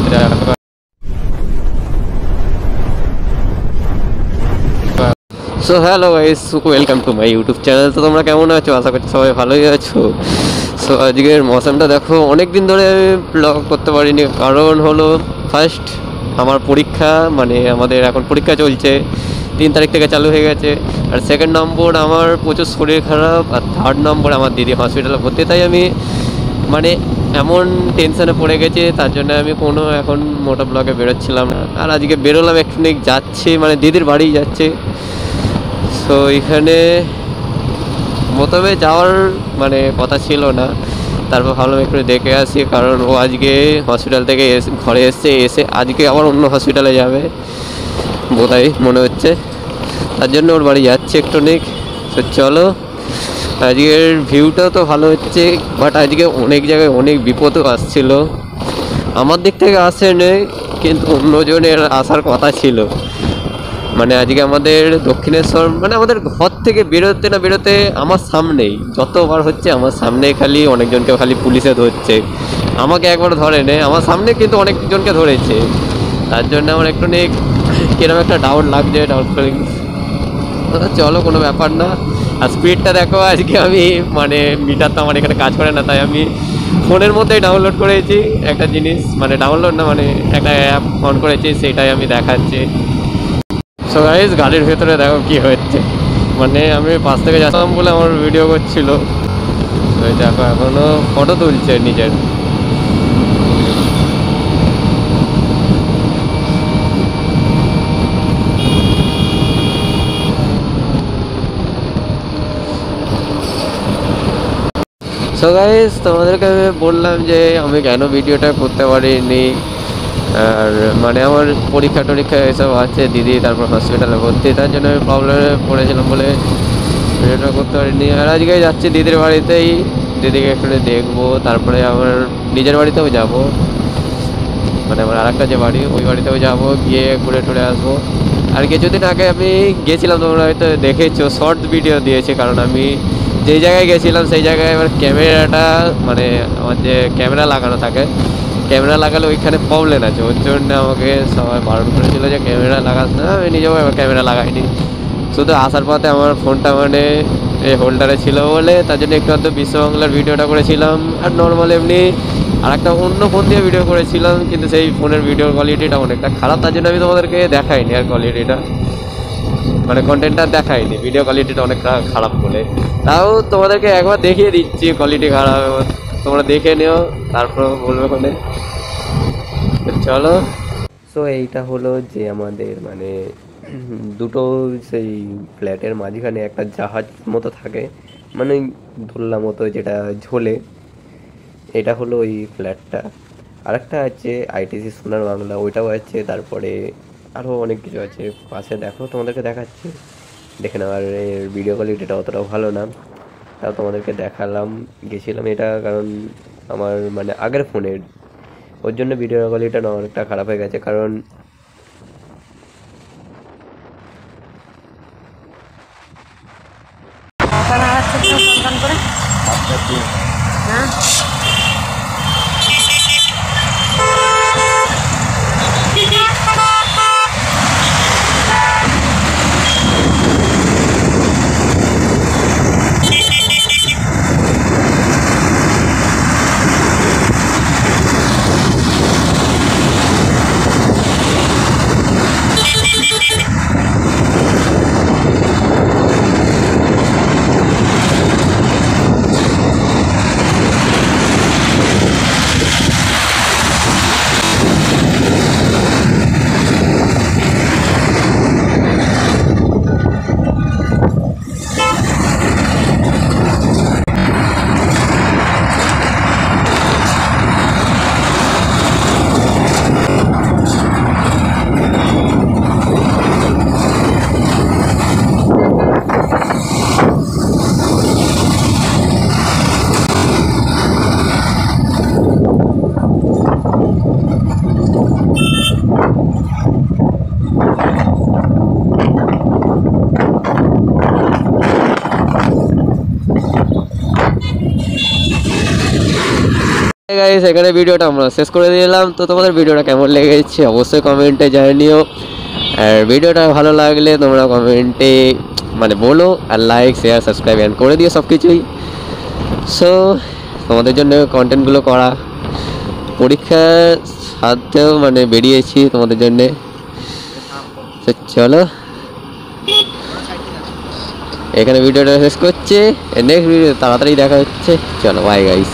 ভিতরে so hello guys, welcome to my YouTube channel. তো তোমরা কেমন আছো? আশা করছি সবাই ভালোই আছো। সো আজকের মৌসুমটা দেখো, অনেক দিন ধরে আমি ব্লগ করতে পারিনি, কারণ হলো ফার্স্ট আমার পরীক্ষা, মানে আমাদের এখন পরীক্ষা চলছে, 3 তারিখ থেকে চালু হয়ে গেছে। আর সেকেন্ড নম্বর আমার প্রচুর শরীর খারাপ, আর থার্ড নম্বর আমার দিদি হসপিটালে ভর্তি। তাই আমি মানে এমন টেনশনে পড়ে গেছি, তার জন্য আমি কোনো এখন মোটো ব্লগে বেরোচ্ছিলাম না। আর আজকে বেরোলাম, একটু যাচ্ছি, মানে দিদির বাড়ি যাচ্ছে। তো এখানে প্রথমে যাওয়ার মানে কথা ছিল না, তারপর ভাবলাম একটু দেখে আসি, কারণ ও আজকে হসপিটাল থেকে ঘরে এসে আজকে আবার অন্য হসপিটালে যাবে বোধহয় মনে হচ্ছে, তার জন্য ওর বাড়ি যাচ্ছে একটু। তো চলো, আজকের ভিউটা তো ভালো হচ্ছে, বাট আজকে অনেক জায়গায় অনেক বিপদও আসছিল। আমার দিক থেকে আসেনি, কিন্তু অন্যজনের আসার কথা ছিল। মানে আজকে আমাদের দক্ষিণেশ্বর, মানে আমাদের ঘর থেকে বেরোতে না বেরোতে আমার সামনেই যতবার হচ্ছে, আমার সামনেই খালি অনেকজনকে খালি পুলিশে ধরছে। আমাকে একবার ধরে নেই, আমার সামনে কিন্তু অনেকজনকে ধরেছে। তার জন্য আমার একটু কিরকম একটা ডাউট লাগছে, ডাউট ফিলিংস। চলো, কোনো ব্যাপার না। আর স্পিডটা দেখো, আজকে আমি মানে মিটার তো আমার এখানে কাজ করে না, তাই আমি ফোনের মধ্যেই ডাউনলোড করেছি একটা জিনিস, মানে ডাউনলোড না, মানে একটা অ্যাপ অন করেছি, সেটাই আমি দেখাচ্ছি। সো গাইস, গাড়ির ভেতরে দেখো কি হচ্ছে, মানে আমি পাশ থেকে যাচ্ছিলাম বলে আমার ভিডিও করছিল, দেখো এখনো ফটো তুলছে নিজের। সো গাইস, তোমাদেরকে আমি বললাম যে আমি কেন ভিডিওটা করতে পারিনি। আর মানে আমার পরীক্ষা টরীক্ষা এসব আছে, দিদি তারপর হসপিটালে ভর্তি, তার জন্য আমি প্রবলেমে পড়েছিলাম বলে ভিডিওটা করতে পারিনি। আর আজকে যাচ্ছি দিদির বাড়িতেই, দিদিকে একটু দেখবো, তারপরে আমার নিজের বাড়িতেও যাব, মানে আমার আরেকটা যে বাড়ি, ওই বাড়িতেও যাব, গিয়ে ঘুরে টুরে আসবো। আর কিছুদিন আগে আমি গেছিলাম, তোমরা হয়তো দেখেছো, শর্ট ভিডিও দিয়েছে, কারণ আমি যেই জায়গায় গেছিলাম সেই জায়গায় আমার ক্যামেরাটা, মানে আমার যে ক্যামেরা লাগানো থাকে, ক্যামেরা লাগালে ওইখানে প্রবলেম আছে, ওর জন্য আমাকে সবাই বারণ করেছিল যে ক্যামেরা লাগাস না। আমি নিজেও এবার ক্যামেরা লাগাইনি, শুধু আসার পথে আমার ফোনটা মানে এই হোল্ডারে ছিল বলে, তার জন্য একটু হয়তো বিশ্ববাংলার ভিডিওটা করেছিলাম। আর নর্মাল এমনি আর একটা অন্য ফোন দিয়ে ভিডিও করেছিলাম, কিন্তু সেই ফোনের ভিডিওর কোয়ালিটিটা অনেকটা খারাপ, তার জন্য আমি তোমাদেরকে দেখাইনি আর কোয়ালিটিটা, মানে কন্টেন্টটা দেখাইনি, ভিডিও কোয়ালিটিটা অনেকটা খারাপ বলে। তাও তোমাদেরকে একবার দেখিয়ে দিচ্ছি কোয়ালিটি খারাপ, তোমরা দেখে নিও, তারপর বলবে ওখানে। চলো। সো এইটা হলো যে আমাদের মানে দুটো সেই ফ্ল্যাটের মাঝখানে একটা জাহাজ মতো থাকে, মানে দোলনা মতো যেটা ঝোলে, এটা হলো ওই ফ্ল্যাটটা। আরেকটা আছে আইটিসি সোনার বাংলা, ওইটাও আছে। তারপরে আরও অনেক কিছু আছে পাশে, দেখো তোমাদেরকে দেখাচ্ছি, দেখে নাও। আর এর ভিডিও কোয়ালিটিটা অতটাও ভালো না, তাও তোমাদেরকে দেখালাম। গেছিলাম এটা কারণ আমার মানে আগের ফোনের, ওর জন্য ভিডিও কোয়ালিটিটা অনেকটা খারাপ হয়ে গেছে, কারণ গাইস, এখানে ভিডিওটা আমরা শেষ করে দিলাম। তো তোমাদের ভিডিওটা কেমন লেগেছে অবশ্যই কমেন্টে জানিও। আর ভিডিওটা ভালো লাগলে তোমরা কমেন্টে মানে বলো, আর লাইক শেয়ার সাবস্ক্রাইব করে দিও সব কিছুই। সো তোমাদের জন্য কন্টেন্টগুলো করা, পরীক্ষার সাথেও মানে বেরিয়েছি তোমাদের জন্যে। তো চলো এখানে ভিডিওটা শেষ করছি, নেক্সট ভিডিও তাড়াতাড়ি দেখা হচ্ছে। চলো বাই গাইস।